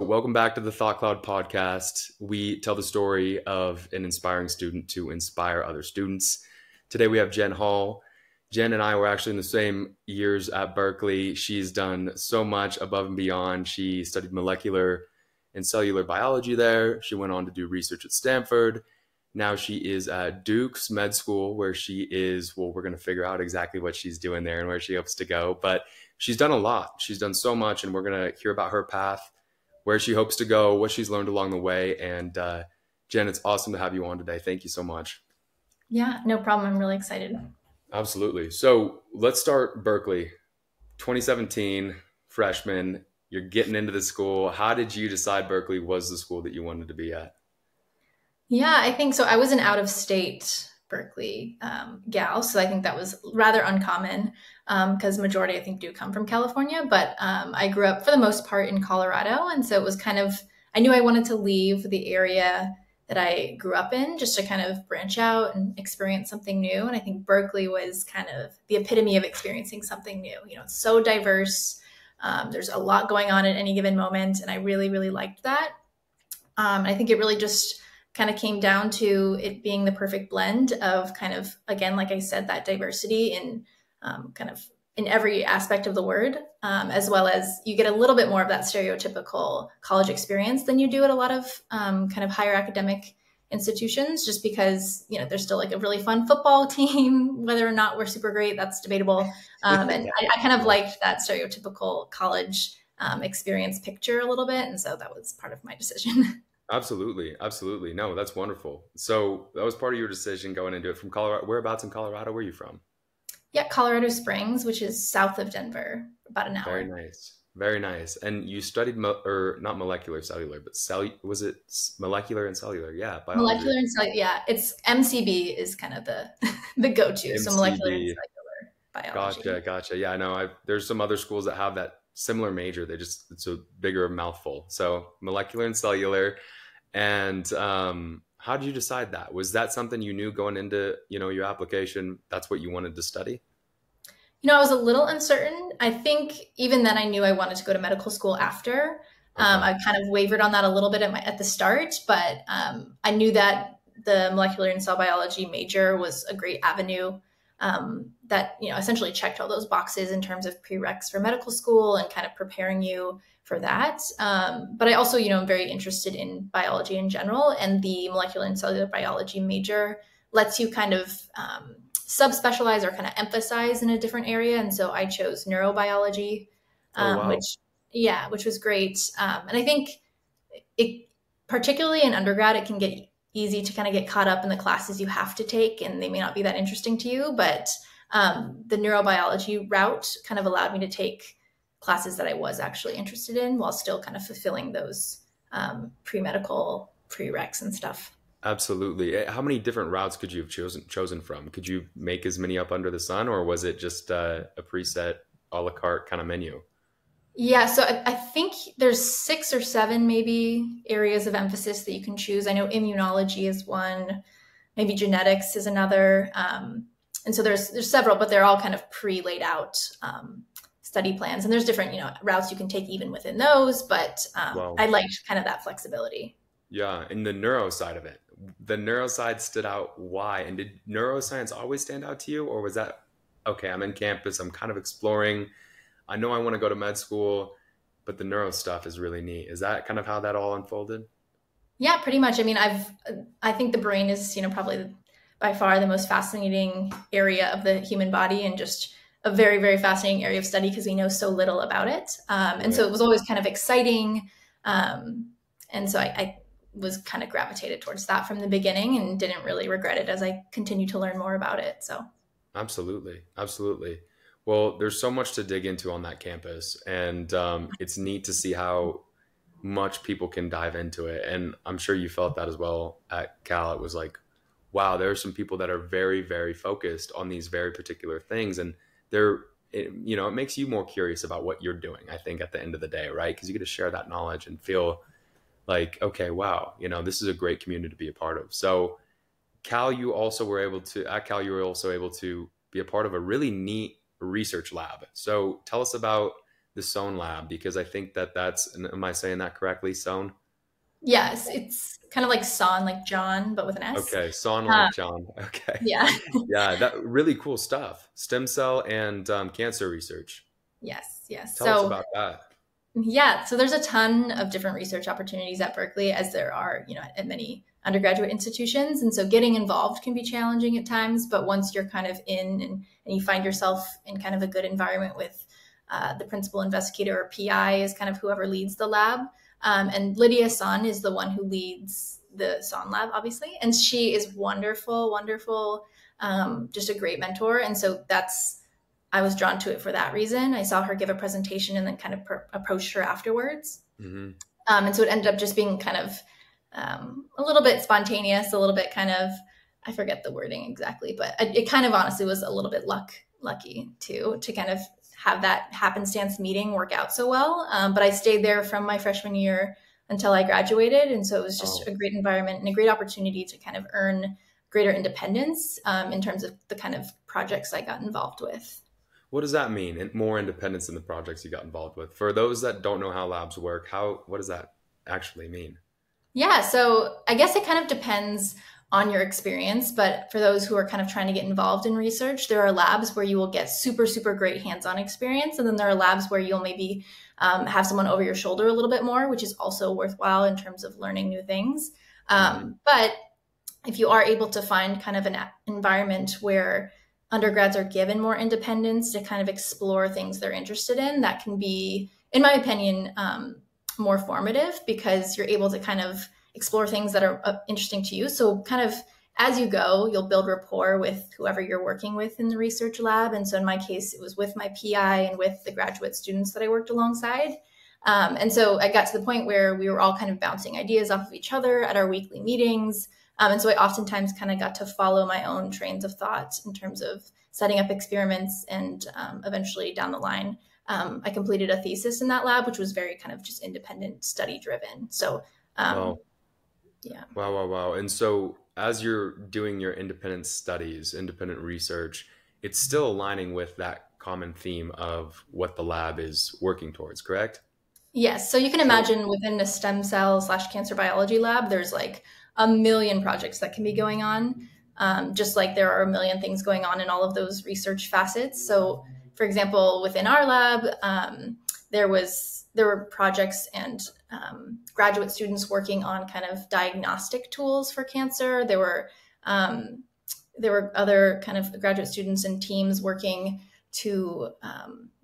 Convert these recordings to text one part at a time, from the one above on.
Welcome back to the Thought Cloud podcast. We tell the story of an inspiring student to inspire other students. Today we have Jen Hall. Jen and I were actually in the same years at Berkeley. She's done so much above and beyond. She studied molecular and cellular biology there. She went on to do research at Stanford. Now she is at Duke's Med School, where she is, well, we're going to figure out exactly what she's doing there and where she hopes to go. But she's done a lot. She's done so much, and we're going to hear about her path, where she hopes to go, what she's learned along the way. And Jen, it's awesome to have you on today. Thank you so much. Yeah, no problem. I'm really excited. Absolutely. So let's start Berkeley. 2017, freshman, you're getting into the school. How did you decide Berkeley was the school that you wanted to be at? Yeah, I think so. I was an out-of-state Berkeley gal, so I think that was rather uncommon because majority, I think, do come from California. But I grew up for the most part in Colorado, and so it was kind of, I knew I wanted to leave the area that I grew up in just to kind of branch out and experience something new. And I think Berkeley was kind of the epitome of experiencing something new. You know, it's so diverse. There's a lot going on at any given moment, and I really, really liked that. I think it really just kind of came down to it being the perfect blend of kind of, again, like I said, that diversity in kind of in every aspect of the word, as well as you get a little bit more of that stereotypical college experience than you do at a lot of kind of higher academic institutions, just because, you know, there's still like a really fun football team, whether or not we're super great, that's debatable. And I kind of liked that stereotypical college experience picture a little bit. And so that was part of my decision. Absolutely. Absolutely. No, that's wonderful. So that was part of your decision going into it from Colorado. Whereabouts in Colorado were you from? Yeah, Colorado Springs, which is south of Denver, about an hour. Very nice. Very nice. And you studied, or not molecular cellular, but was it molecular and cellular? Yeah, biology. Molecular and cellular, yeah. It's MCB is kind of the go-to. So molecular and cellular biology. Gotcha. Yeah, I know. There's some other schools that have that similar major. It's a bigger mouthful. So molecular and cellular. And how did you decide that? Was that something you knew going into, your application? That's what you wanted to study? I was a little uncertain. I think even then I knew I wanted to go to medical school after. Okay. I kind of wavered on that a little bit at the start, but I knew that the molecular and cell biology major was a great avenue that, essentially checked all those boxes in terms of prereqs for medical school and kind of preparing you for that. But I also, am very interested in biology in general, and the molecular and cellular biology major lets you kind of subspecialize or kind of emphasize in a different area. And so I chose neurobiology, which was great. And I think it, particularly in undergrad, it can get easy to kind of get caught up in the classes you have to take, and they may not be that interesting to you. But the neurobiology route kind of allowed me to take classes that I was actually interested in while still kind of fulfilling those pre-medical prereqs and stuff. Absolutely. How many different routes could you have chosen from? Could you make as many up under the sun, or was it just a preset a la carte kind of menu? Yeah, so I think there's 6 or 7 maybe areas of emphasis that you can choose. I know immunology is one, maybe genetics is another. And so there's several, but they're all kind of pre-laid out study plans. And there's different, routes you can take even within those, but I liked kind of that flexibility. Yeah, and the neuro side of it. The neuro side stood out. Why? And did neuroscience always stand out to you? Or was that, okay, I'm in campus, I'm kind of exploring, I know I want to go to med school, but the neuro stuff is really neat. Is that kind of how that all unfolded? Yeah, pretty much. I mean, I think the brain is, probably by far the most fascinating area of the human body, and just a very, very fascinating area of study because we know so little about it. And so it was always kind of exciting. And so I was kind of gravitated towards that from the beginning and didn't really regret it as I continued to learn more about it. So. Absolutely. Well, there's so much to dig into on that campus, and it's neat to see how much people can dive into it. And I'm sure you felt that as well at Cal. It was like, wow, there are some people that are very, very focused on these very particular things. And it makes you more curious about what you're doing, I think, at the end of the day, right? Because you get to share that knowledge and feel like, okay, wow, this is a great community to be a part of. So at Cal, you were also able to be a part of a really neat research lab. So tell us about the SON lab, because I think that am I saying that correctly? SON? Yes, it's kind of like Son, like John, but with an S. Okay, SON Uh, like John. Okay. yeah. Yeah, that really cool stuff. Stem cell and cancer research. Yes, yes. Tell us So about that. yeah, so there's a ton of different research opportunities at Berkeley, as there are, at many undergraduate institutions. And so getting involved can be challenging at times, but once you're kind of in and you find yourself in kind of a good environment with the principal investigator or PI is kind of whoever leads the lab. And Lydia Son is the one who leads the Son lab, obviously. And she is wonderful, wonderful, just a great mentor. And so I was drawn to it for that reason. I saw her give a presentation and then kind of approached her afterwards. Mm-hmm. And so it ended up just being kind of a little bit spontaneous, a little bit kind of, I forget the wording exactly, but it kind of honestly was a little bit lucky too, to kind of have that happenstance meeting work out so well. But I stayed there from my freshman year until I graduated. And so it was just a great environment and a great opportunity to kind of earn greater independence in terms of the kind of projects I got involved with. What does that mean? And more independence in the projects you got involved with. For those that don't know how labs work, what does that actually mean? Yeah, so I guess it kind of depends on your experience, but for those who are kind of trying to get involved in research, there are labs where you will get super, super great hands-on experience. And then there are labs where you'll maybe have someone over your shoulder a little bit more, which is also worthwhile in terms of learning new things. But if you are able to find kind of an environment where undergrads are given more independence to kind of explore things they're interested in, that can be, in my opinion, more formative, because you're able to kind of explore things that are interesting to you. So kind of as you go, you'll build rapport with whoever you're working with in the research lab. And so in my case, it was with my PI and with the graduate students that I worked alongside. And so I got to the point where we were all kind of bouncing ideas off of each other at our weekly meetings. And so I oftentimes kind of got to follow my own trains of thought in terms of setting up experiments. And eventually down the line, I completed a thesis in that lab, which was very kind of just independent study driven. So, Wow. yeah. Wow. And so as you're doing your independent studies, independent research, it's still aligning with that common theme of what the lab is working towards, correct? Yes. So you can So, imagine within the stem cell / cancer biology lab, there's like a million projects that can be going on, just like there are a million things going on in all of those research facets. So, for example, within our lab, there were projects and graduate students working on kind of diagnostic tools for cancer. There were other kind of graduate students and teams working to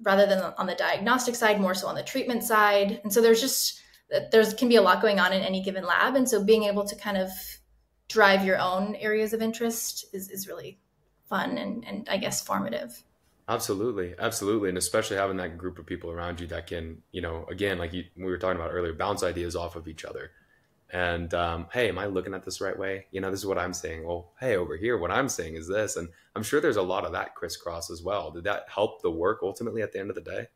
rather than on the diagnostic side, more so on the treatment side. And so there can be a lot going on in any given lab. And so being able to kind of drive your own areas of interest is really fun and I guess formative. absolutely. Absolutely. And especially having that group of people around you that can, again, like we were talking about earlier, bounce ideas off of each other. And hey, am I looking at this the right way? This is what I'm saying. Well, hey, over here, what I'm saying is this. And I'm sure there's a lot of that crisscross as well. Did that help the work ultimately at the end of the day?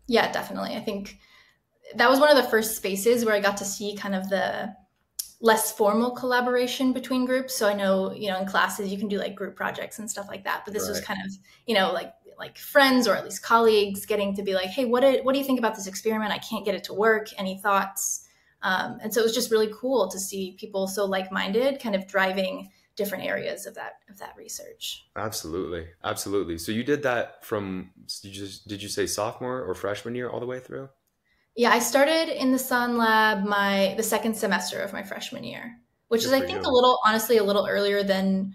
Yeah, definitely. I think that was one of the first spaces where I got to see kind of the less formal collaboration between groups. So I know, in classes you can do like group projects and stuff like that, but this was Right. kind of, like friends or at least colleagues getting to be like, hey, what do you think about this experiment? I can't get it to work. Any thoughts? And so it was just really cool to see people so like-minded, kind of driving different areas of that research. Absolutely. Absolutely. So you did that did you say sophomore or freshman year all the way through? Yeah, I started in the Sun Lab the second semester of my freshman year, which is Good I for think you. honestly a little earlier than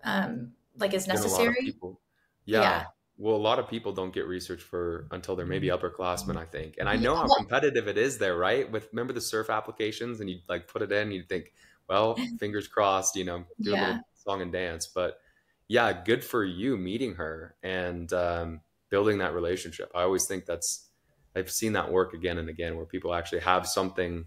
like is Than a lot of necessary. people. Yeah. Yeah. Well, a lot of people don't get research for until they're maybe upperclassmen, I think. And I Yeah, know how well, competitive it is there, right? Remember the surf applications and you like put it in, you think, well, fingers crossed, do a yeah. little song and dance. But yeah, good for you meeting her and building that relationship. I always think I've seen that work again and again where people actually have something,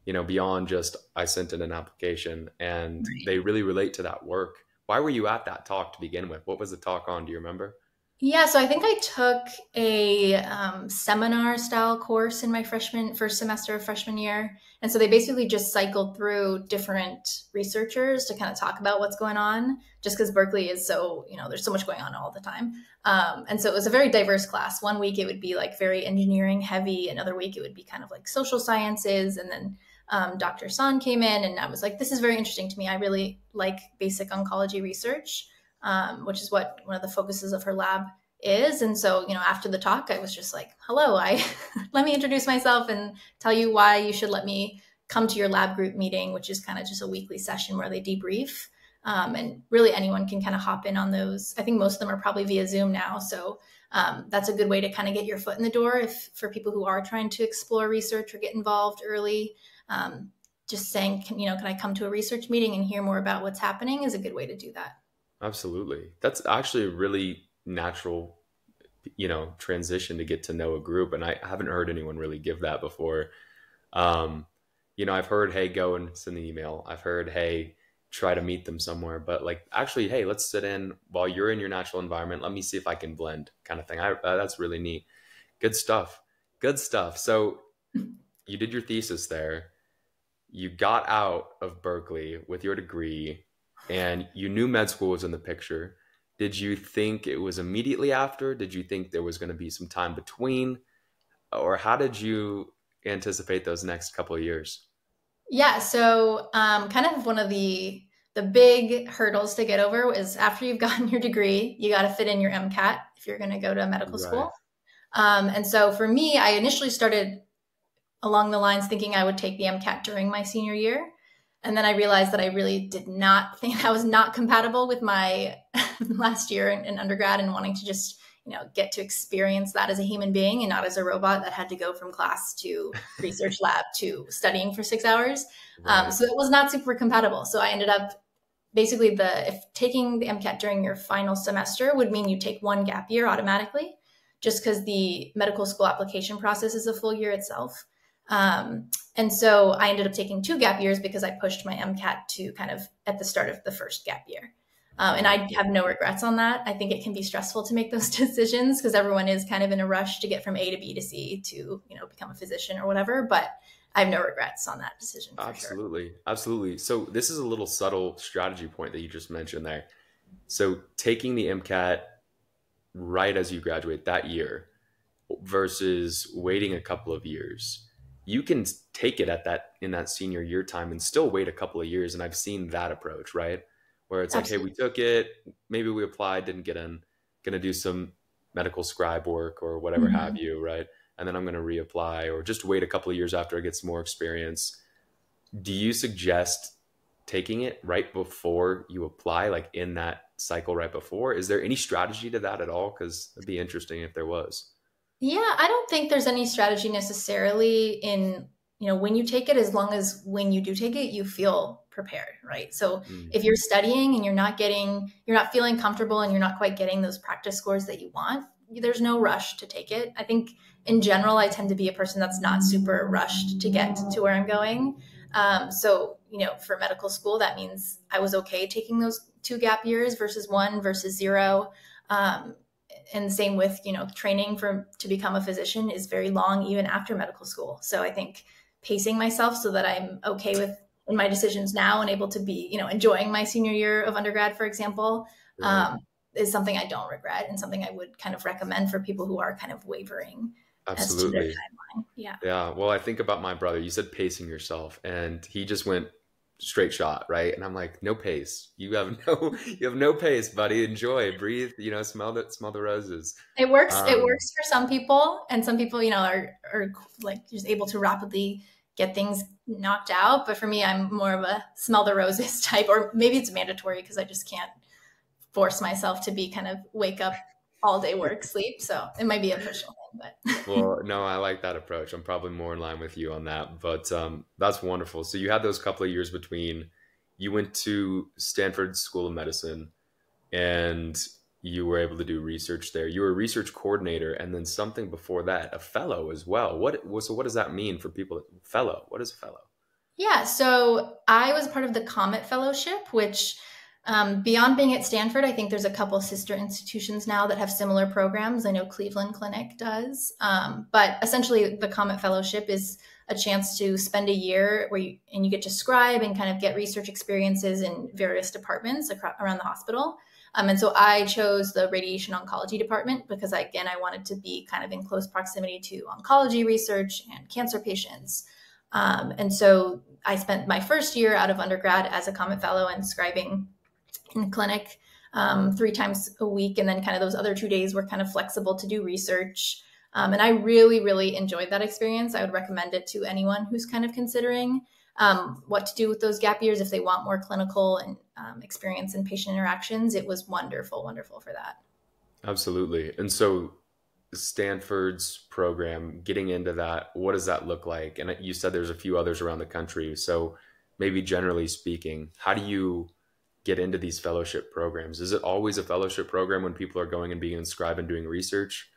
beyond just I sent in an application and Right. they really relate to that work. Why were you at that talk to begin with? What was the talk on? Do you remember? Yeah, so I think I took a seminar style course in my first semester of freshman year. And so they basically just cycled through different researchers to kind of talk about what's going on, just because Berkeley is so, there's so much going on all the time. And so it was a very diverse class. One week it would be like very engineering heavy, another week it would be kind of like social sciences. And then Dr. San came in, and I was like, this is very interesting to me. I really like basic oncology research, which is what one of the focuses of her lab is. And so, after the talk, I was just like, hello, I let me introduce myself and tell you why you should let me come to your lab group meeting, which is kind of just a weekly session where they debrief. And really anyone can kind of hop in on those. I think most of them are probably via Zoom now. So that's a good way to kind of get your foot in the door for people who are trying to explore research or get involved early. Just saying, can I come to a research meeting and hear more about what's happening is a good way to do that. Absolutely. That's actually a really natural, transition to get to know a group. And I haven't heard anyone really give that before. Um, I've heard, hey, go and send the email. I've heard, hey, try to meet them somewhere. But like, actually, hey, let's sit in while you're in your natural environment. Let me see if I can blend, kind of thing. That's really neat. Good stuff. Good stuff. So you did your thesis there. You got out of Berkeley with your degree, and you knew med school was in the picture. Did you think it was immediately after? Did you think there was going to be some time between? Or how did you anticipate those next couple of years? Yeah, so kind of one of the big hurdles to get over is after you've gotten your degree, you got to fit in your MCAT if you're going to go to medical Right. school. And so for me, I initially started along the lines thinking I would take the MCAT during my senior year. And then I realized that I really did not think I was not compatible with my last year in undergrad and wanting to just, get to experience that as a human being and not as a robot that had to go from class to research lab to studying for 6 hours. Right. So it was not super compatible. So I ended up basically if taking the MCAT during your final semester would mean you take one gap year automatically, just because the medical school application process is a full year itself. And so I ended up taking 2 gap years because I pushed my MCAT to kind of at the start of the first gap year. And Right. I have no regrets on that. I think it can be stressful to make those decisions because everyone is kind of in a rush to get from A to B to C to, become a physician or whatever. But I have no regrets on that decision for sure. Absolutely. Absolutely. So this is a little subtle strategy point that you just mentioned there. So taking the MCAT right as you graduate that year versus waiting a couple of years. You can take it at that in that senior year time and still wait a couple of years. And I've seen that approach, right? Where it's like, hey, we Absolutely. took it, maybe we applied, didn't get in, gonna do some medical scribe work or whatever have Mhm. you, right? And then I'm gonna reapply or just wait a couple of years after I get some more experience. Do you suggest taking it right before you apply, like in that cycle right before? Is there any strategy to that at all? Because it'd be interesting if there was. Yeah, I don't think there's any strategy necessarily in, when you take it, as long as when you do take it, you feel prepared, right? So Mm, if you're studying and you're not feeling comfortable and you're not quite getting those practice scores that you want, there's no rush to take it. I think in general, I tend to be a person that's not super rushed to get to where I'm going. So, for medical school, that means I was okay taking those 2 gap years versus one versus zero. Um, and same with training to become a physician is very long even after medical school. So I think pacing myself so that I'm okay with in my decisions now and able to be enjoying my senior year of undergrad, for example, right. um, is something I don't regret and something I would kind of recommend for people who are kind of wavering as to their Absolutely. timeline. Yeah. Yeah. Well, I think about my brother. You said pacing yourself, and he just went straight shot, right? And I'm like, no pace. You have no pace, buddy. Enjoy, breathe, smell the roses. It works. It Um, works for some people, and some people, are like just able to rapidly get things knocked out. But for me, I'm more of a smell the roses type, or maybe it's mandatory because I just can't force myself to be kind of wake up all day work sleep. So it might be a personal thing, but well, no, I like that approach. I'm probably more in line with you on that, but that's wonderful. So you had those couple of years between. You went to Stanford School of Medicine, and you were able to do research there. You were a research coordinator, and then something before that, a fellow as well. What does that mean for people? Fellow. What is a fellow? yeah. So I was part of the Comet Fellowship, which Beyond being at Stanford, I think there's a couple sister institutions now that have similar programs. I know Cleveland Clinic does. But essentially, the Comet Fellowship is a chance to spend a year and you get to scribe and kind of get research experiences in various departments around the hospital. And so I chose the radiation oncology department because, again, I wanted to be kind of in close proximity to oncology research and cancer patients. And so I spent my first year out of undergrad as a Comet Fellow and scribing in the clinic 3 times a week. And then kind of those other 2 days were kind of flexible to do research. And I really, really enjoyed that experience. I would recommend it to anyone who's kind of considering what to do with those gap years if they want more clinical and experience in patient interactions. It was wonderful, wonderful for that. Absolutely. And so Stanford's program, getting into that, what does that look like? And you said there's a few others around the country. So maybe generally speaking, how do you get into these fellowship programs? Is it always a fellowship program when people are going and being inscribed and doing research?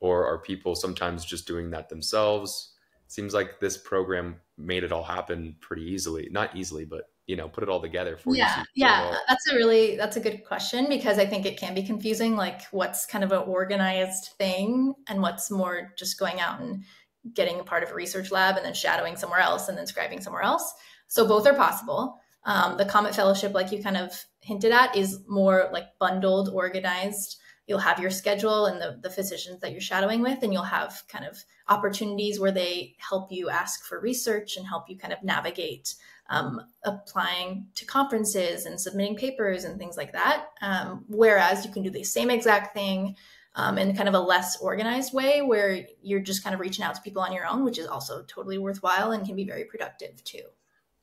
Or are people sometimes just doing that themselves? Seems like this program made it all happen pretty easily. Not easily, but put it all together for you. Yeah. That's a good question, because I think it can be confusing, like what's kind of an organized thing and what's more just going out and getting a part of a research lab and then shadowing somewhere else and then scribing somewhere else. So both are possible. The Comet Fellowship, like you kind of hinted at, is more like bundled, organized. You'll have your schedule and the physicians that you're shadowing with, and you'll have kind of opportunities where they help you ask for research and help you kind of navigate applying to conferences and submitting papers and things like that. Whereas you can do the same exact thing in kind of a less organized way where you're just kind of reaching out to people on your own, which is also totally worthwhile and can be very productive too.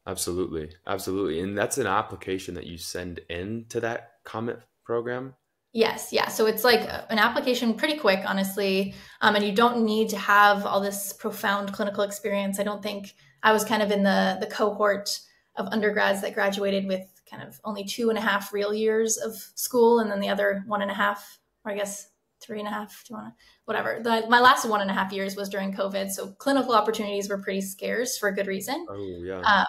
Absolutely. Absolutely. And that's an application that you send into that Comet program? Yes. Yeah. So it's like an application pretty quick, honestly. And you don't need to have all this profound clinical experience. I don't think I was kind of in the cohort of undergrads that graduated with kind of only 2.5 real years of school. And then the other 1.5, or I guess 3.5, whatever. My last 1.5 years was during COVID. So clinical opportunities were pretty scarce for a good reason. Oh, yeah.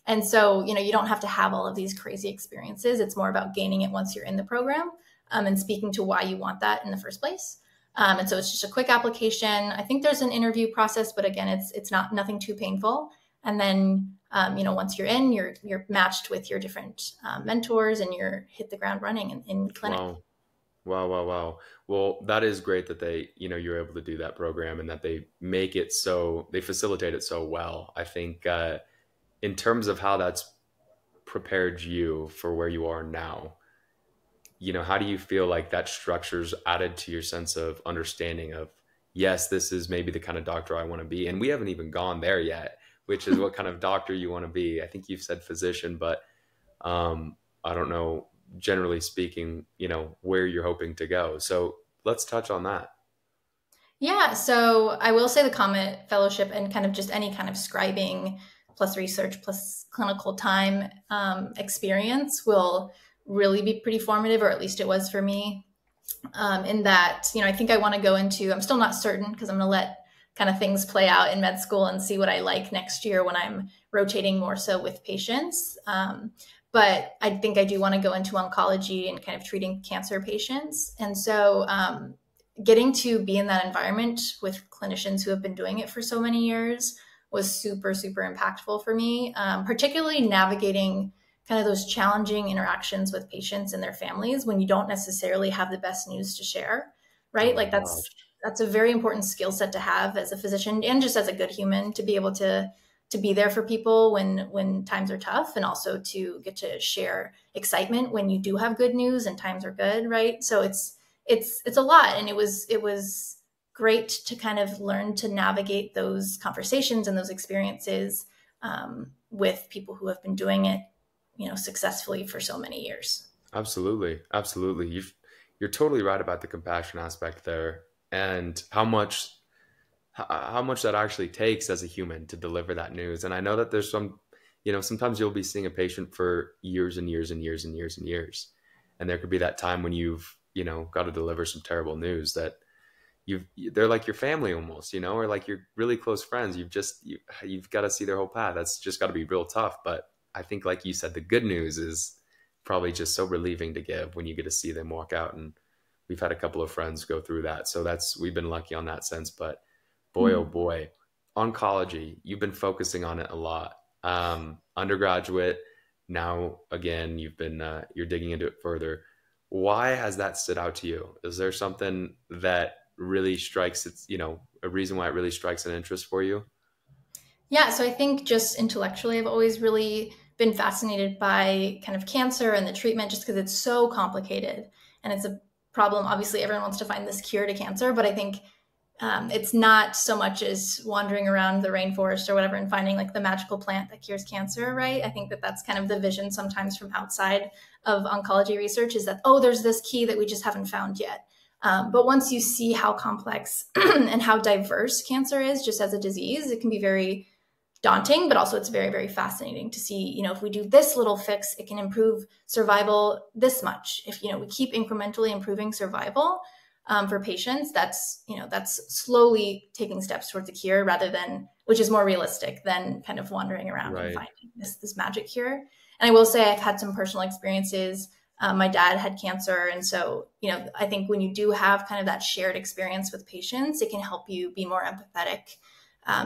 And so, you don't have to have all of these crazy experiences. It's more about gaining it once you're in the program. And speaking to why you want that in the first place. And so it's just a quick application. I think there's an interview process, but again, it's nothing too painful. And then, once you're in, you're matched with your different mentors and you're hit the ground running in clinic. Wow. Well, that is great that you're able to do that program and that they make it so, they facilitate it so well. I think in terms of how that's prepared you for where you are now, how do you feel like that structure's added to your sense of understanding of, yes, this is maybe the kind of doctor I want to be? And we haven't even gone there yet, which is what kind of doctor you want to be. I think you've said physician, but I don't know, generally speaking, where you're hoping to go. So let's touch on that. Yeah. So I will say the Comet Fellowship and kind of just any kind of scribing plus research plus clinical time experience will really be pretty formative, or at least it was for me, in that, I think I want to go into, I'm still not certain because I'm going to let kind of things play out in med school and see what I like next year when I'm rotating more so with patients. But I think I do want to go into oncology and kind of treating cancer patients. And so getting to be in that environment with clinicians who have been doing it for so many years was super, super impactful for me, particularly navigating kind of those challenging interactions with patients and their families when you don't necessarily have the best news to share, right? Like that's a very important skill set to have as a physician and just as a good human, to be able to be there for people when times are tough, and also to get to share excitement when you do have good news and times are good, right? So it's a lot, and it was great to kind of learn to navigate those conversations and those experiences with people who have been doing it successfully for so many years. Absolutely. You're totally right about the compassion aspect there, and how much that actually takes as a human to deliver that news. And I know that there's sometimes you'll be seeing a patient for years and years and years and years and years. And there could be that time when you've, got to deliver some terrible news that they're like your family almost, or like your really close friends. You've got to see their whole path. That's just got to be real tough. But I think, like you said, the good news is probably just so relieving to give when you get to see them walk out. And we've had a couple of friends go through that. So we've been lucky on that sense. But boy, oh Mm. boy, oncology, you've been focusing on it a lot. Undergraduate, now again, you're digging into it further. Why has that stood out to you? Is there something that really strikes a reason why it really strikes an interest for you? Yeah, so I think just intellectually, I've always really been fascinated by kind of cancer and the treatment just because it's so complicated. And it's a problem. Obviously, everyone wants to find this cure to cancer, but I think it's not so much as wandering around the rainforest or whatever and finding like the magical plant that cures cancer, right? I think that that's kind of the vision sometimes from outside of oncology research is that, oh, there's this key that we just haven't found yet. But once you see how complex and how diverse cancer is just as a disease, it can be very daunting, but also it's very, very fascinating to see, if we do this little fix, it can improve survival this much. If, we keep incrementally improving survival for patients, that's slowly taking steps towards a cure rather than, which is more realistic than kind of wandering around and Right. finding this magic cure. And I will say I've had some personal experiences. My dad had cancer. And so, I think when you do have kind of that shared experience with patients, it can help you be more empathetic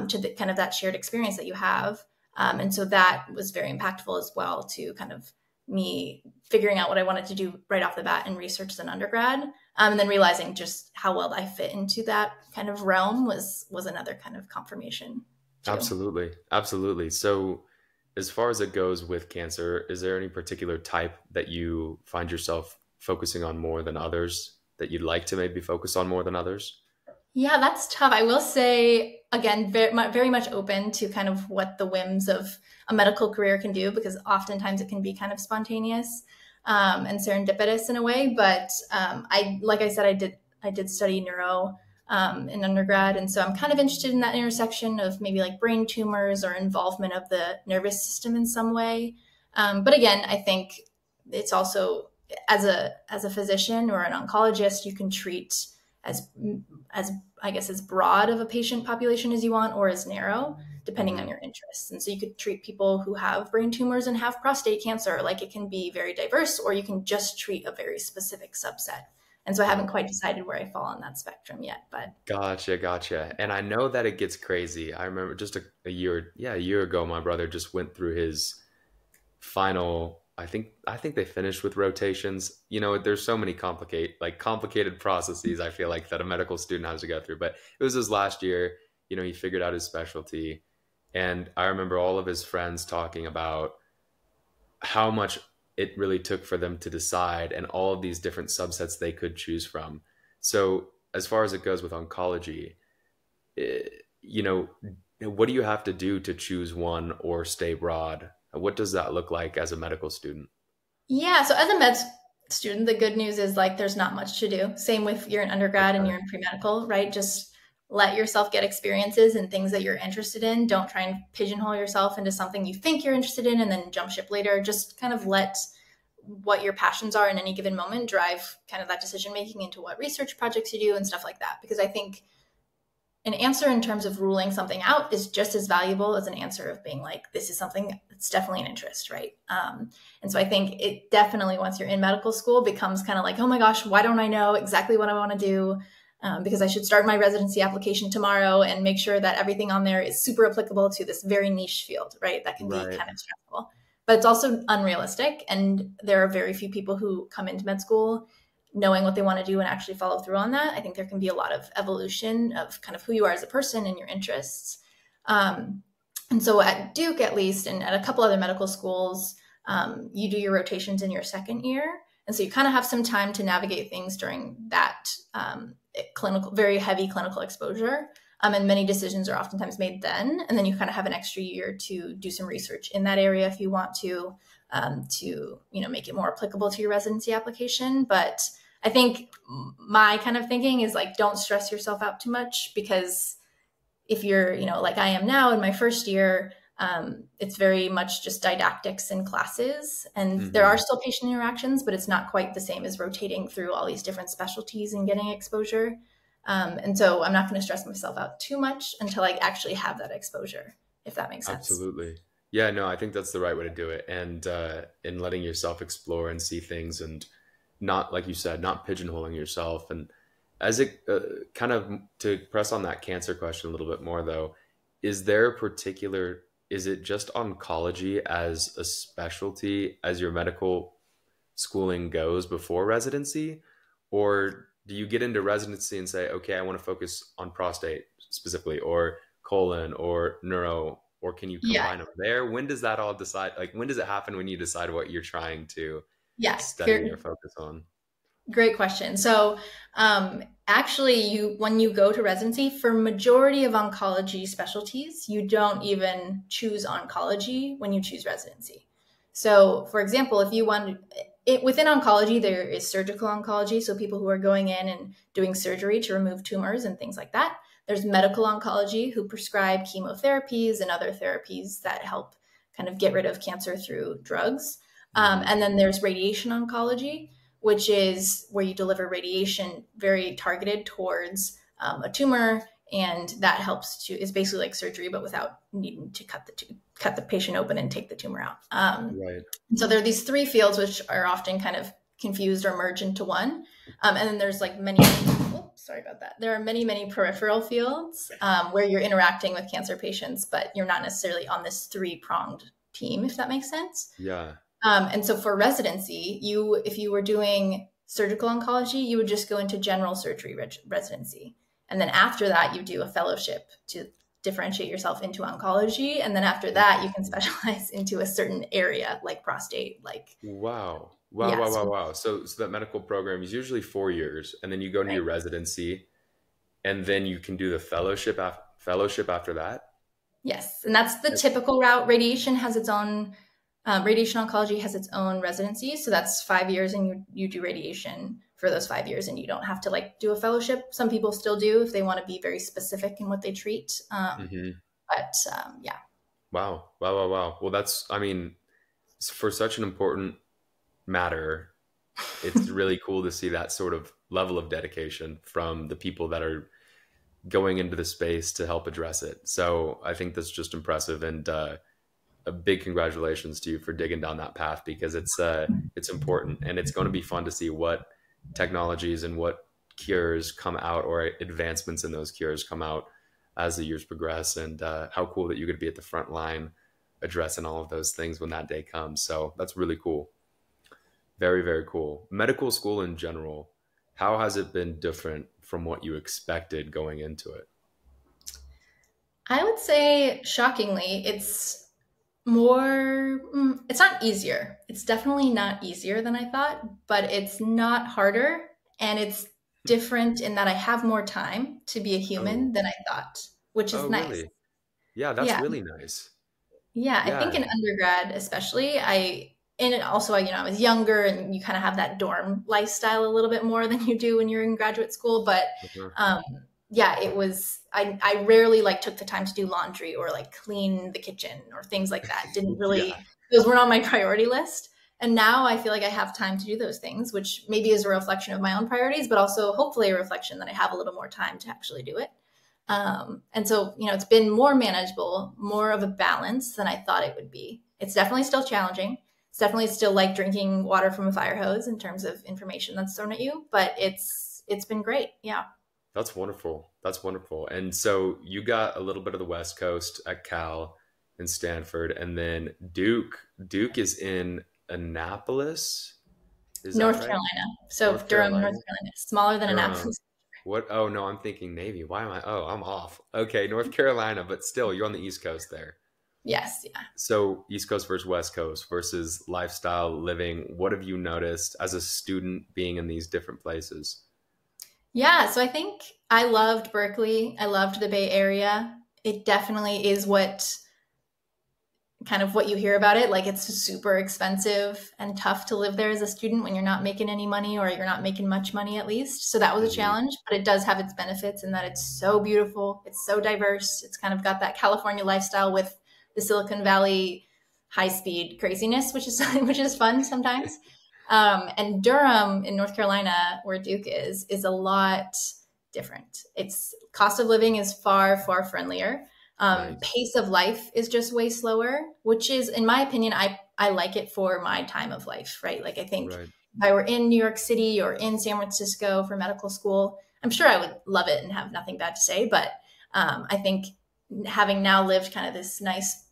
to the kind of that shared experience that you have. And so that was very impactful as well to kind of me figuring out what I wanted to do right off the bat in research as an undergrad. And then realizing just how well I fit into that kind of realm was another kind of confirmation too. Absolutely. Absolutely. So, as far as it goes with cancer, is there any particular type that you find yourself focusing on more than others that you'd like to maybe focus on more than others? Yeah, that's tough. I will say, again, very much open to kind of what the whims of a medical career can do, because oftentimes it can be kind of spontaneous and serendipitous in a way. But like I said, I did study neuro in undergrad, and so I'm kind of interested in that intersection of maybe like brain tumors or involvement of the nervous system in some way. But again, I think it's also as a physician or an oncologist, you can treat as as I guess as broad of a patient population as you want or as narrow, depending on Hmm. your interests. And so you could treat people who have brain tumors and have prostate cancer. Like it can be very diverse, or you can just treat a very specific subset. And so I haven't quite decided where I fall on that spectrum yet, but Gotcha, gotcha. And I know that it gets crazy. I remember just a year ago, my brother just went through his final. I think they finished with rotations. There's so many complicated processes. I feel like that a medical student has to go through. But it was his last year. He figured out his specialty, and I remember all of his friends talking about how much it really took for them to decide and all of these different subsets they could choose from. So, as far as it goes with oncology, eh, you know, what do you have to do to choose one or stay broad? What does that look like as a medical student? yeah. So as a student, the good news is like there's not much to do. Same with you're an undergrad and Okay. you're in pre-medical, right? Just let yourself get experiences and things that you're interested in. Don't try and pigeonhole yourself into something you think you're interested in and then jump ship later. Just kind of let what your passions are in any given moment drive kind of that decision making into what research projects you do and stuff like that. Because I think an answer in terms of ruling something out is just as valuable as an answer of being like, this is something that's definitely an interest, right? And so I think it definitely, once you're in medical school, becomes kind of like, oh my gosh, why don't I know exactly what I want to do? Because I should start my residency application tomorrow and make sure that everything on there is super applicable to this very niche field, right? That can be Right. kind of stressful, but it's also unrealistic. And there are very few people who come into med school knowing what they want to do and actually follow through on that. I think there can be a lot of evolution of kind of who you are as a person and your interests. Um, and so at Duke, at least, and at a couple other medical schools, you do your rotations in your second year. And so you kind of have some time to navigate things during that clinical, very heavy clinical exposure. And many decisions are oftentimes made then. And then you kind of have an extra year to do some research in that area if you want to make it more applicable to your residency application. But I think my kind of thinking is like, don't stress yourself out too much, because if you're, like I am now in my first year, it's very much just didactics and classes. And there are Hmm. still patient interactions, but it's not quite the same as rotating through all these different specialties and getting exposure. And so I'm not going to stress myself out too much until I actually have that exposure, if that makes sense. Absolutely. Yeah, no, I think that's the right way to do it. And in letting yourself explore and see things and not, like you said, not pigeonholing yourself. And as it kind of to press on that cancer question a little bit more, though, is there a particular, is it just oncology as a specialty as your medical schooling goes before residency? Or do you get into residency and say, okay, I want to focus on prostate specifically, or colon, or neuro, or can you Yeah. combine them there? When does that all decide? Like, when does it happen when you decide what you're trying to Yeah. study or focus on? Great question. So, actually, when you go to residency, for majority of oncology specialties, you don't even choose oncology when you choose residency. So, for example, if you want within oncology, there is surgical oncology, so people who are going in and doing surgery to remove tumors and things like that. There's medical oncology, who prescribe chemotherapies and other therapies that help kind of get rid of cancer through drugs. And then there's radiation oncology, which is where you deliver radiation very targeted towards a tumor, and that helps to is basically like surgery, but without needing to cut the patient open and take the tumor out. Right. And so there are these three fields which are often kind of confused or merge into one, and then there's like many. Sorry about that. There are many peripheral fields where you're interacting with cancer patients, but you're not necessarily on this three-pronged team, if that makes sense. Yeah. And so for residency, if you were doing surgical oncology, you would just go into general surgery residency. And then after that, you do a fellowship to differentiate yourself into oncology. And then after that, you can specialize into a certain area like prostate, like. Wow. Yeah, Wow. So that medical program is usually 4 years, and then you go into right. your residency, and then you can do the fellowship after that. Yes. And that's the typical route. Radiation oncology has its own residency. So that's 5 years, and you do radiation for those 5 years, and you don't have to like do a fellowship. Some people still do if they want to be very specific in what they treat. But yeah. Wow. Well, I mean, for such an important matter, it's really cool to see that sort of level of dedication from the people that are going into the space to help address it. So I think that's just impressive, and a big congratulations to you for digging down that path, because it's important, and it's going to be fun to see what technologies and what cures come out, or advancements in those cures come out as the years progress, and how cool that you're going to be at the front line addressing all of those things when that day comes. So that's really cool. Very, very cool. Medical school in general, how has it been different from what you expected going into it? I would say, shockingly, it's not easier. It's definitely not easier than I thought, but it's not harder. And it's different in that I have more time to be a human than I thought, which is nice. Really? Yeah, that's Yeah. really nice. Yeah. I think Yeah. in undergrad, especially, and also, I was younger, and you kind of have that dorm lifestyle a little bit more than you do when you're in graduate school. But yeah, I rarely like took the time to do laundry or like clean the kitchen or things like that. Didn't really, those weren't on my priority list. And now I feel like I have time to do those things, which maybe is a reflection of my own priorities, but also hopefully a reflection that I have a little more time to actually do it. And so, it's been more manageable, more of a balance than I thought it would be. It's definitely still challenging. It's definitely still like drinking water from a fire hose in terms of information that's thrown at you, but it's been great. Yeah. That's wonderful. That's wonderful. And so you got a little bit of the West Coast at Cal and Stanford, and then Duke. Duke is in Annapolis. Is North that right? Carolina. So North Durham, Carolina. North Carolina, smaller than Durham. Annapolis. What? Oh no, I'm thinking Navy. Why am I? Oh, I'm off. Okay, North Carolina, but still, you're on the East Coast there. Yes. Yeah. So East Coast versus West Coast versus lifestyle living. What have you noticed as a student being in these different places? Yeah. So I think I loved Berkeley. I loved the Bay Area. It definitely is what you hear about it. Like, it's super expensive and tough to live there as a student when you're not making any money, or you're not making much money at least. So that was a challenge, but it does have its benefits in that it's so beautiful. It's so diverse. It's kind of got that California lifestyle with the Silicon Valley high speed craziness, which is fun sometimes. And Durham in North Carolina, where Duke is a lot different. Its cost of living is far, far friendlier. Nice. Pace of life is just way slower, which is, in my opinion, I like it for my time of life, right? Like, I think Right. if I were in New York City or in San Francisco for medical school, I'm sure I would love it and have nothing bad to say. But I think having now lived kind of this nice,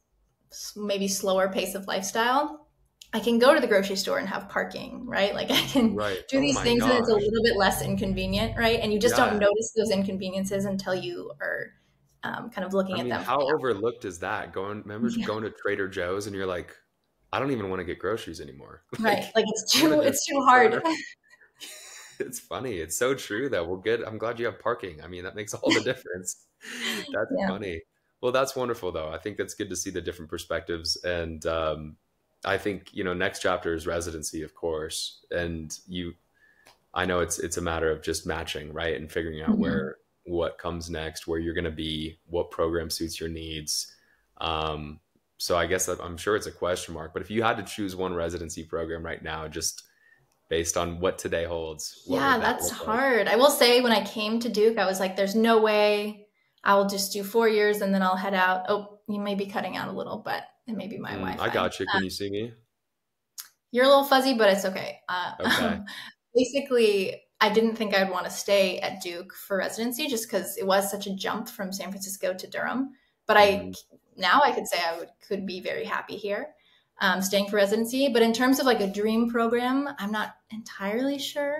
maybe slower pace of lifestyle, I can go to the grocery store and have parking, right? Like I can Right. do Oh these my things and it's a gosh. little bit less inconvenient, right? And you just don't Yeah. notice those inconveniences until you are kind of I looking at mean, them from how the overlooked is that? Remember outside. going to Trader Joe's and you're like, I don't even want to get groceries anymore. Right. Like, Like I want to it's just too turn hard. around. It's funny. It's so true that we're good. I'm glad you have parking. I mean, that makes all the difference. That's Yeah. funny. Well, that's wonderful though. I think that's good to see the different perspectives. And I think, next chapter is residency, of course. And I know it's a matter of just matching, right? And figuring out Mhm. what comes next, where you're going to be, what program suits your needs. Um, so I guess I'm sure it's a question mark, but if you had to choose one residency program right now, just based on what today holds, what Yeah, would that that's look like? hard. I will say when I came to Duke, I was like, there's no way I will just do 4 years and then I'll head out. Oh, you may be cutting out a little, but it may be my I Wi-Fi. got you. Can you see me? You're a little fuzzy, but it's okay. Okay. Basically, I didn't think I'd want to stay at Duke for residency just because it was such a jump from San Francisco to Durham. But Hmm. now I could say could be very happy here, staying for residency. But in terms of like a dream program, I'm not entirely sure.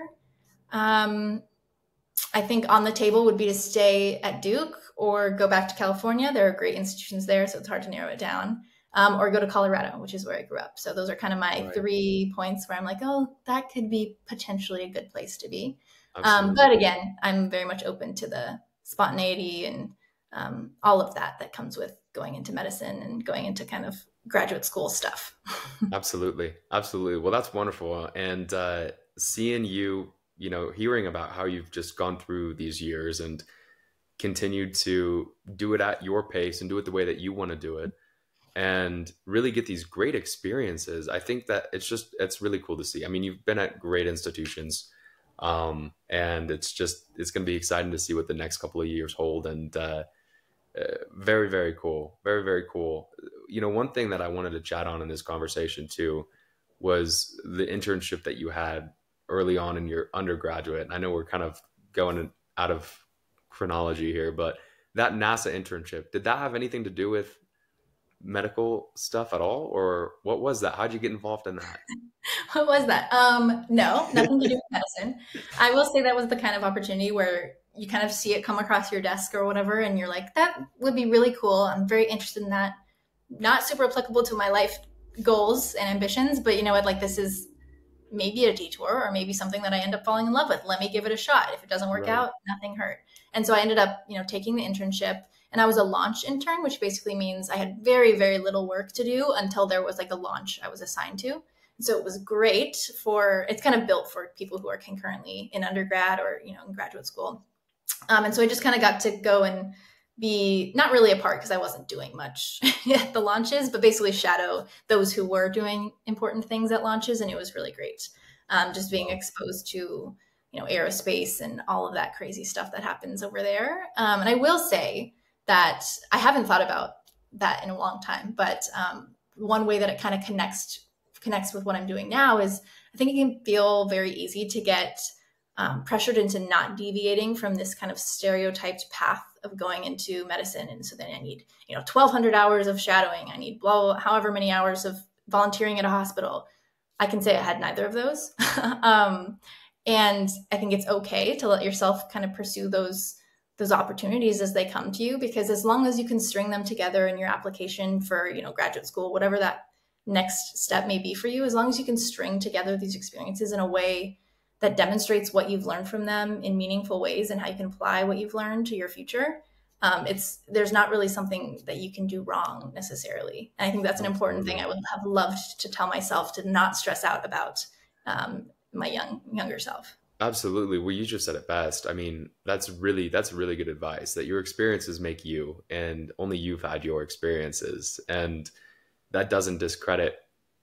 Um, I think on the table would be to stay at Duke or go back to California. There are great institutions there, so it's hard to narrow it down. Or go to Colorado, which is where I grew up. So those are kind of my Right. 3 points where I'm like, oh, that could be potentially a good place to be. Absolutely. But again, I'm very much open to the spontaneity and all of that comes with going into medicine and going into kind of graduate school stuff. Absolutely. Absolutely. Well, that's wonderful. And seeing you, hearing about how you've just gone through these years and continued to do it at your pace and do it the way that you want to do it and really get these great experiences. I think that it's really cool to see. I mean, you've been at great institutions, and it's going to be exciting to see what the next couple of years hold. And very, very cool. Very, very cool. One thing that I wanted to chat on in this conversation too was the internship that you had early on in your undergraduate. And I know we're kind of going out of chronology here, but that NASA internship, did that have anything to do with medical stuff at all? Or what was that? How'd you get involved in that? What was that? No, nothing to do with medicine. I will say that was the kind of opportunity where you kind of see it come across your desk or whatever, and you're like, that would be really cool. I'm very interested in that. Not super applicable to my life goals and ambitions, but you know what? Like, this is maybe a detour or maybe something that I end up falling in love with. Let me give it a shot. If it doesn't work Right. out, nothing hurt. And so I ended up, taking the internship and I was a launch intern, which basically means I had very, very little work to do until there was like a launch I was assigned to. So it was great it's kind of built for people who are concurrently in undergrad or, in graduate school. And so I just kind of got to go and be not really a part because I wasn't doing much at the launches, but basically shadow those who were doing important things at launches. And it was really great. Just being Wow. exposed to, aerospace and all of that crazy stuff that happens over there. And I will say that I haven't thought about that in a long time, but one way that it kind of connects with what I'm doing now is I think it can feel very easy to get pressured into not deviating from this kind of stereotyped path of going into medicine. And so then I need, 1,200 hours of shadowing. I need however many hours of volunteering at a hospital. I can say I had neither of those. And I think it's okay to let yourself kind of pursue those opportunities as they come to you, because as long as you can string them together in your application for, graduate school, whatever that next step may be for you, as long as you can string together these experiences in a way that demonstrates what you've learned from them in meaningful ways and how you can apply what you've learned to your future. There's not really something that you can do wrong necessarily. And I think that's an important thing Absolutely. I would have loved to tell myself to not stress out about my younger self. Absolutely. Well, you just said it best. I mean, that's really good advice that your experiences make you and only you've had your experiences. And that doesn't discredit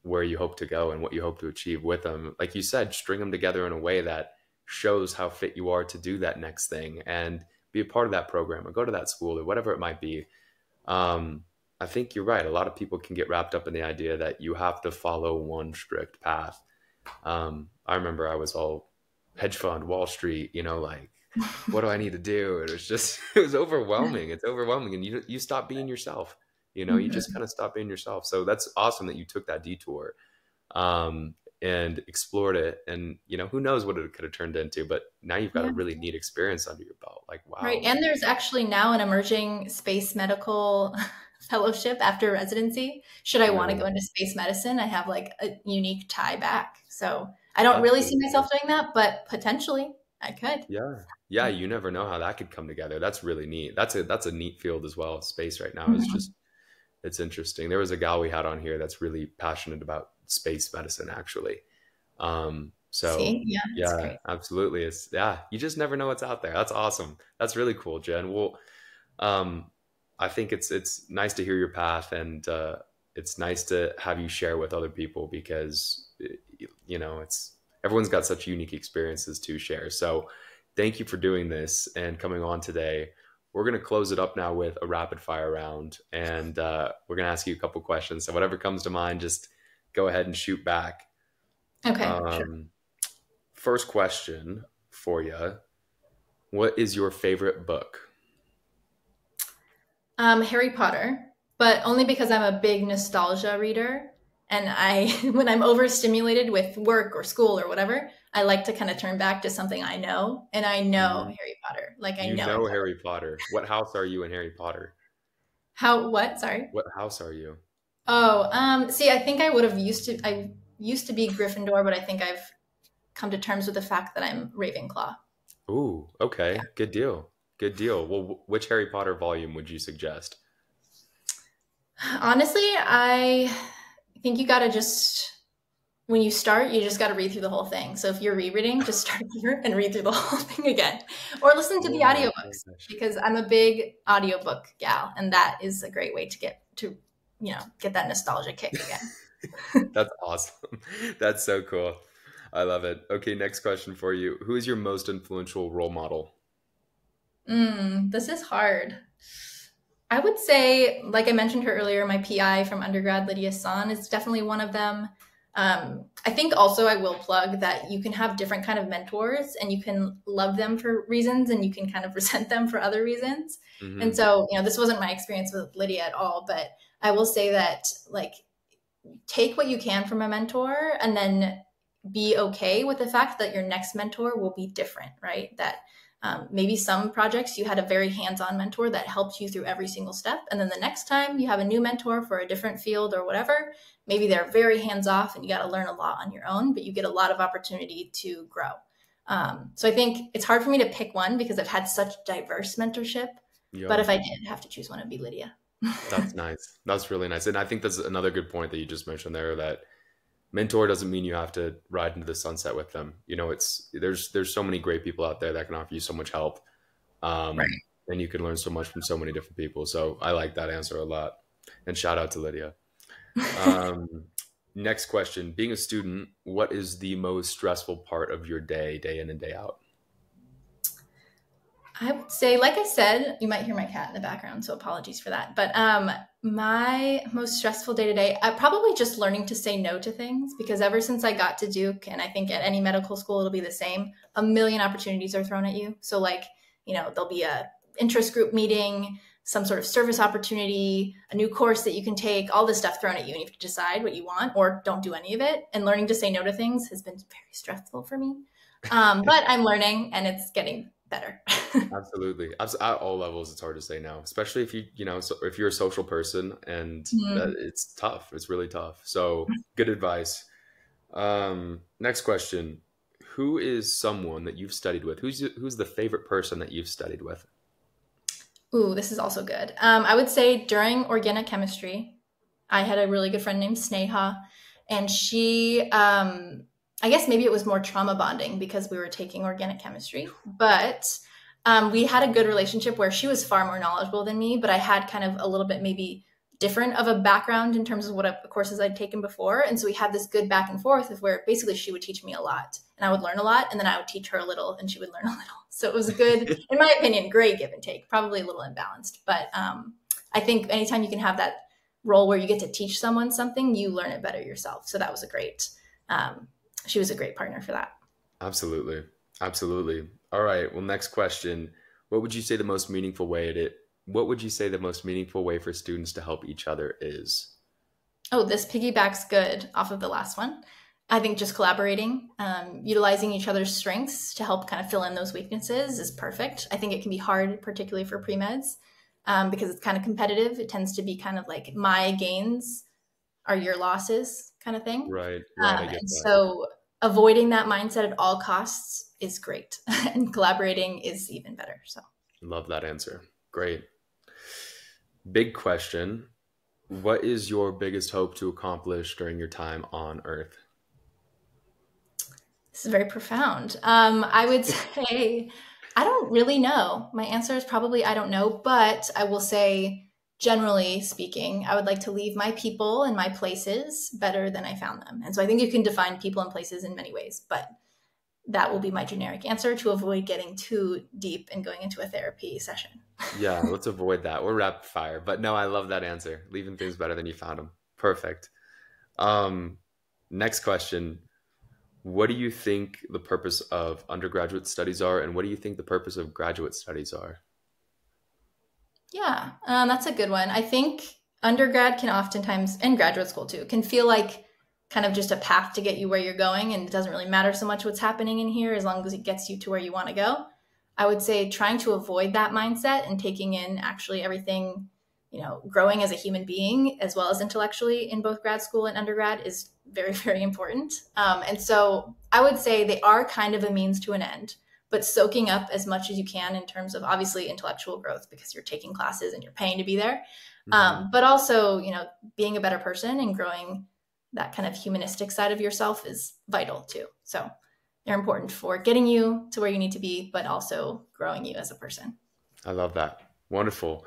where you hope to go and what you hope to achieve with them. Like you said, string them together in a way that shows how fit you are to do that next thing and be a part of that program or go to that school or whatever it might be. I think you're right. A lot of people can get wrapped up in the idea that you have to follow one strict path. I remember I was all hedge fund, Wall Street, like, what do I need to do? It was just, it was overwhelming. It's overwhelming. And you stop being yourself, you just Mhm. kind of stop being yourself. So that's awesome that you took that detour, um, and explored it. And, who knows what it could have turned into, but now you've got a Yeah. really neat experience under your belt. Like, Right. wow. And there's actually now an emerging space medical fellowship after residency. Should I want to Really? go into space medicine, I have like a unique tie back. So I don't That's really see really myself cool. doing that, but potentially I could. Yeah. Yeah, you never know how that could come together. That's really neat. That's a neat field as well. Space right now is Mhm. just it's interesting. There was a gal we had on here that's really passionate about space medicine actually. So See? Yeah, it's yeah, great. absolutely. It's yeah, you just never know what's out there. That's awesome. That's really cool, Jen. Well, um, I think it's nice to hear your path, and it's nice to have you share with other people because it's everyone's got such unique experiences to share. So thank you for doing this and coming on today. We're going to close it up now with a rapid fire round, and we're going to ask you a couple questions. So whatever comes to mind, just go ahead and shoot back. Okay, sure. Um, First question for you: what is your favorite book? Harry Potter, but only because I'm a big nostalgia reader. And when I'm overstimulated with work or school or whatever, I like to kind of turn back to something I know. And I know You Harry Potter. Like I you know it. know Harry Potter. What house are you in Harry Potter? What? Sorry. What house are you? Oh, see, I think I used to be Gryffindor, but I think I've come to terms with the fact that I'm Ravenclaw. Ooh, Yeah. okay. Good deal. Good deal. Well, which Harry Potter volume would you suggest? Honestly, I think you gotta just when you start, you just got to read through the whole thing. So if you're rereading, just start here and read through the whole thing again, or listen to the Oh my audiobooks gosh. because I'm a big audiobook gal, and that is a great way to get that nostalgia kick again. That's awesome. That's so cool. I love it. Okay, next question for you. Who is your most influential role model? This is hard. I would say, like I mentioned her earlier, my PI from undergrad, Lydia San, is definitely one of them. I think also I will plug that you can have different kind of mentors and you can love them for reasons and you can kind of resent them for other reasons. And Hmm. so, this wasn't my experience with Lydia at all, but I will say that like take what you can from a mentor and then be okay with the fact that your next mentor will be different, right? That maybe some projects you had a very hands-on mentor that helped you through every single step, and then the next time you have a new mentor for a different field or whatever, maybe they're very hands-off and you got to learn a lot on your own, but you get a lot of opportunity to grow. So I think it's hard for me to pick one because I've had such diverse mentorship, but Yeah, if I did have to choose one, it'd be Lydia. that's nice. That's really nice. And I think that's another good point that you just mentioned there that mentor doesn't mean you have to ride into the sunset with them. It's there's so many great people out there that can offer you so much help. Um, Right. and you can learn so much from so many different people. So I like that answer a lot. And shout out to Lydia. Um, Next question. Being a student, what is the most stressful part of your day, day in and day out? I would say, like I said, you might hear my cat in the background, so apologies for that. But my most stressful day to day, probably just learning to say no to things because ever since I got to Duke, and I think at any medical school it'll be the same, a million opportunities are thrown at you. So like, there'll be a interest group meeting, some sort of service opportunity, a new course that you can take, all this stuff thrown at you, and you have to decide what you want or don't do any of it. And learning to say no to things has been very stressful for me. But I'm learning, and it's getting better. Absolutely. At all levels, it's hard to say no, especially if if you're a social person, and that Mhm. it's tough. It's really tough. So good advice. Next question. Who is someone that you've studied with? Who's the favorite person that you've studied with? Ooh, this is also good. I would say during organic chemistry, I had a really good friend named Sneha, and I guess maybe it was more trauma bonding because we were taking organic chemistry, but we had a good relationship where she was far more knowledgeable than me, but I had kind of a little bit maybe different of a background in terms of courses I'd taken before. And so we had this good back and forth of where basically she would teach me a lot and I would learn a lot, and then I would teach her a little and she would learn a little. So it was a good, in my opinion, great give and take, probably a little imbalanced, but I think anytime you can have that role where you get to teach someone something, you learn it better yourself. So that was she was a great partner for that. Absolutely. Absolutely. All right. Well, next question. What would you say the most meaningful way what would you say the most meaningful way for students to help each other is? Oh, this piggybacks good off of the last one. I think just collaborating, utilizing each other's strengths to help kind of fill in those weaknesses is perfect. I think it can be hard, particularly for pre-meds, because it's kind of competitive. It tends to be kind of like my gains are your losses kind of thing. Right. Right. I get And that. so avoiding that mindset at all costs is great, and collaborating is even better. So, Love that answer. Great. Big question. What is your biggest hope to accomplish during your time on Earth? this is very profound. I would say, I don't really know. My answer is probably I don't know, but I will say, generally speaking, I would like to leave my people and my places better than I found them. And so I think you can define people and places in many ways, but that will be my generic answer to avoid getting too deep and going into a therapy session. Yeah, let's avoid that. We're rapid fire. But no, I love that answer. Leaving things better than you found them. Perfect. Um, Next question. What do you think the purpose of undergraduate studies are, and what do you think the purpose of graduate studies are? Yeah, that's a good one. I think undergrad can oftentimes, and graduate school too, can feel like kind of just a path to get you where you're going, and it doesn't really matter so much what's happening in here as long as it gets you to where you want to go. I would say trying to avoid that mindset and taking in actually everything, growing as a human being as well as intellectually in both grad school and undergrad is very, very important. And so I would say they are kind of a means to an end, but soaking up as much as you can in terms of obviously intellectual growth because you're taking classes and you're paying to be there. Hmm. But also, being a better person and growing that kind of humanistic side of yourself is vital too. So they're important for getting you to where you need to be, but also growing you as a person. I love that. Wonderful.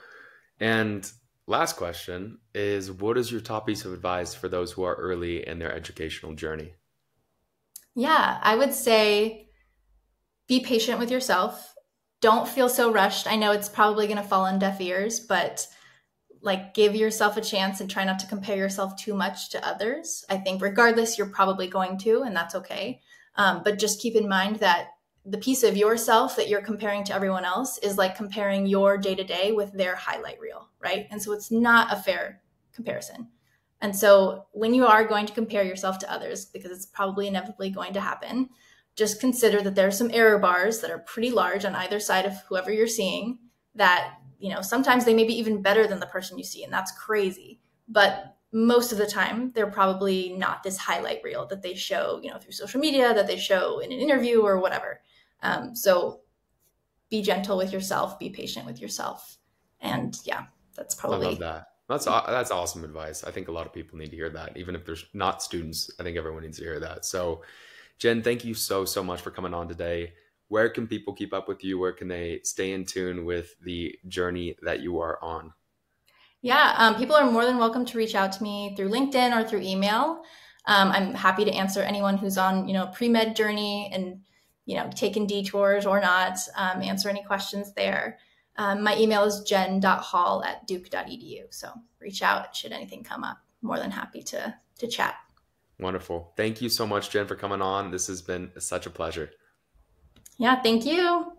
And last question is, what is your top piece of advice for those who are early in their educational journey? Yeah, I would say be patient with yourself. Don't feel so rushed. I know it's probably going to fall on deaf ears, but like give yourself a chance and try not to compare yourself too much to others. I think regardless, you're probably going to, and that's okay. But just keep in mind that the piece of yourself that you're comparing to everyone else is like comparing your day to day with their highlight reel, right? And so it's not a fair comparison. And so when you are going to compare yourself to others, because it's probably inevitably going to happen, just consider that there are some error bars that are pretty large on either side of whoever you're seeing that, sometimes they may be even better than the person you see, and that's crazy. But most of the time, they're probably not this highlight reel that they show, through social media, that they show in an interview or whatever. So be gentle with yourself, be patient with yourself. And yeah, that's I love probably, that. That's awesome advice. I think a lot of people need to hear that. Even if there's not students, I think everyone needs to hear that. So, Jen, thank you so much for coming on today. Where can people keep up with you? Where can they stay in tune with the journey that you are on? yeah, people are more than welcome to reach out to me through LinkedIn or through email. I'm happy to answer anyone who's on, pre-med journey and, taking detours or not, answer any questions there. My email is jen.hall@duke.edu. So reach out should anything come up. More than happy to chat. Wonderful. Thank you so much, Jen, for coming on. This has been such a pleasure. Yeah, thank you.